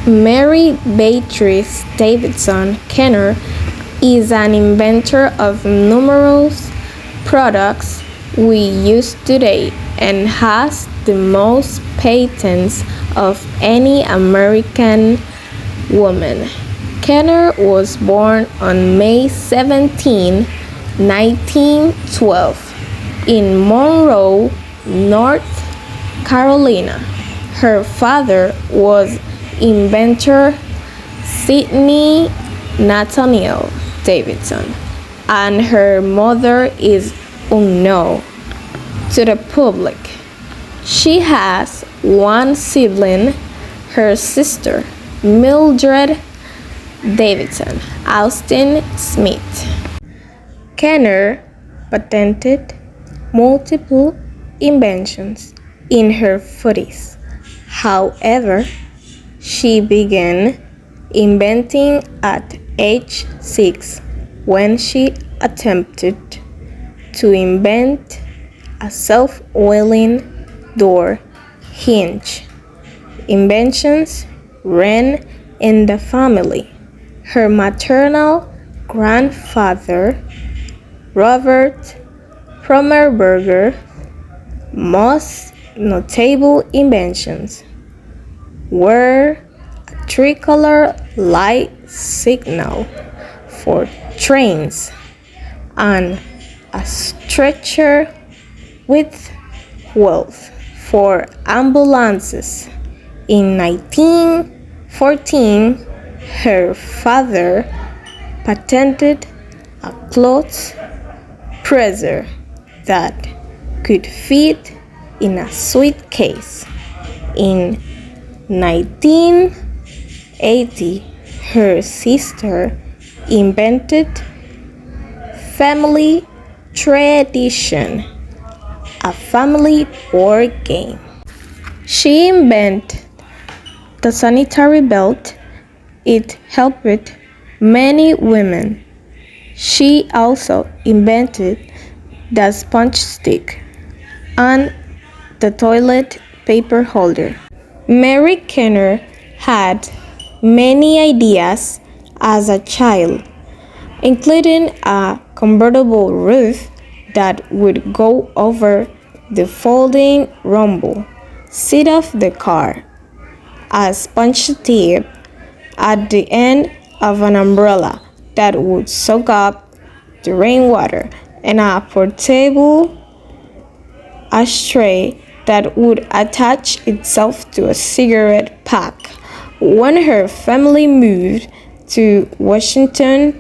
Mary Beatrice Davidson Kenner is an inventor of numerous products we use today and has the most patents of any American woman. Kenner was born on May 17, 1912, in Monroe, North Carolina. Her father was inventor Sidney Nathaniel Davidson, and her mother is unknown to the public. She has one sibling, her sister, Mildred Davidson Austin Smith. Kenner patented multiple inventions in her 40s. However, she began inventing at age 6 when she attempted to invent a self-oiling door hinge. Inventions ran in the family. Her maternal grandfather, Robert Promerberger, most notable inventions were a tricolor light signal for trains and a stretcher with wheels for ambulances. In 1914, her father patented a cloth presser that could fit in a suitcase. In 1980, her sister invented Family Tradition, a family board game. She invented the sanitary belt. It helped many women. She also invented the sponge stick and the toilet paper holder. Mary Kenner had many ideas as a child, including a convertible roof that would go over the folding rumble seat of the car, a sponge tip at the end of an umbrella that would soak up the rainwater, and a portable ashtray that would attach itself to a cigarette pack. When her family moved to Washington,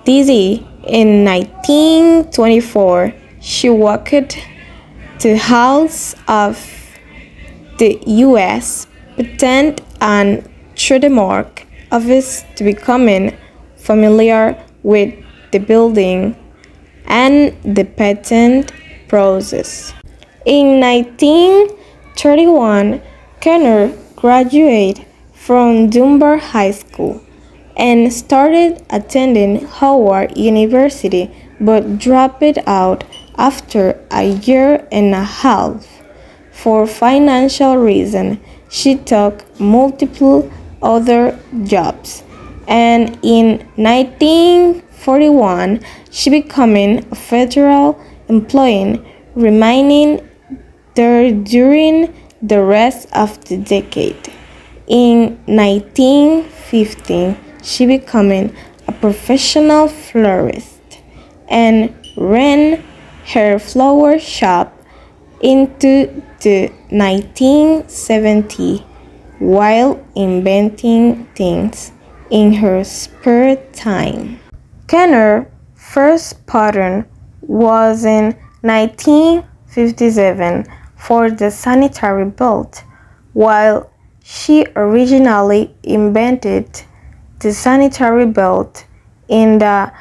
D.C. in 1924, she worked the House of the U.S. Patent and Trademark Office to becoming familiar with the building and the patent process. In 1931, Kenner graduated from Dunbar High School and started attending Howard University, but dropped out after a year and a half. For financial reasons, she took multiple other jobs, and in 1941, she became a federal employee, remaining there during the rest of the decade. In 1915, she became a professional florist and ran her flower shop into the 1970s while inventing things in her spare time. Kenner's first patent was in 1957 for the sanitary belt. While she originally invented the sanitary belt in the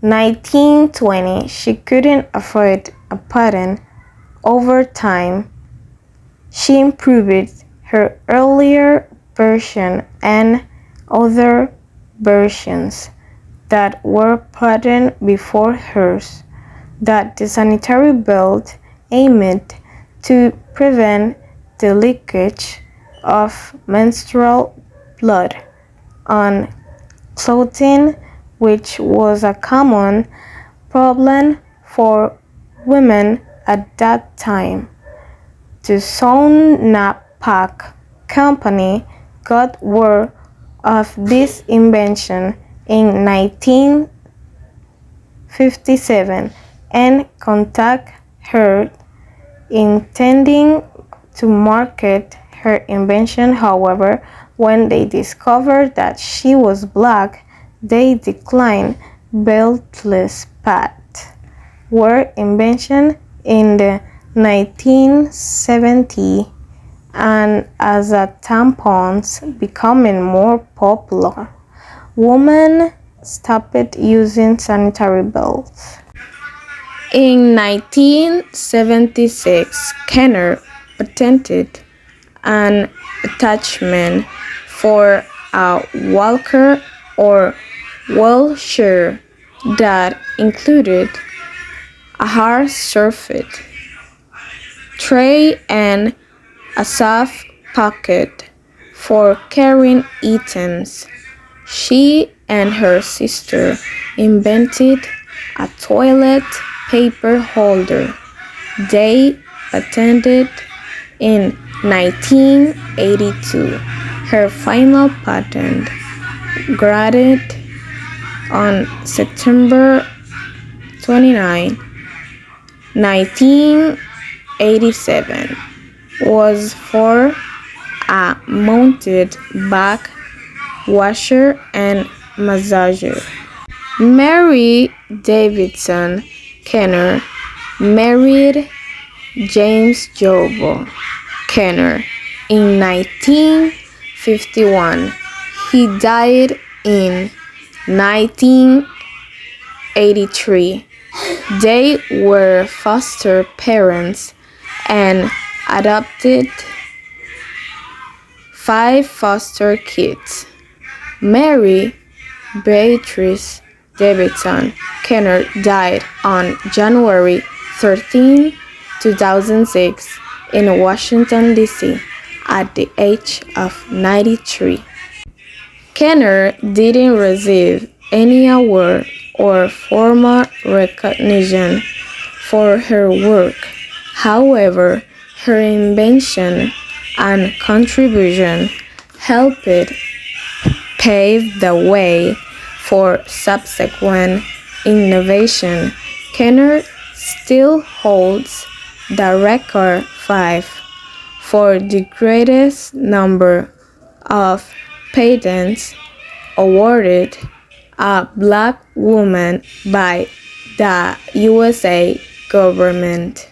1920s, she couldn't afford a patent. Over time, she improved her earlier version and other versions that were patented before hers. That the sanitary belt aimed to prevent the leakage of menstrual blood on clothing, which was a common problem for women at that time. The Sonnapack Company got word of this invention in 1957 and contacted her intending to market her invention. However, when they discovered that she was black, they declined. Beltless pads were invented in the 1970s, and as tampons becoming more popular, women stopped using sanitary belts. In 1976, Kenner patented an attachment for a walker or wheelchair that included a hard surface tray and a soft pocket for carrying items. She and her sister invented a toilet paper holder. They patented in 1982. Her final patent, granted on September 29, 1987, was for a mounted back washer and massager. Mary Davidson Kenner married James Jobo Kenner in 1951. He died in 1983. They were foster parents and adopted 5 foster kids. Mary Beatrice Davidson Kenner died on January 13, 2006 in Washington, D.C. at the age of 93. Kenner didn't receive any award or formal recognition for her work. However, her invention and contribution helped pave the way for subsequent innovation. Kenner still holds the record 5 for the greatest number of patents awarded a black woman by the USA government.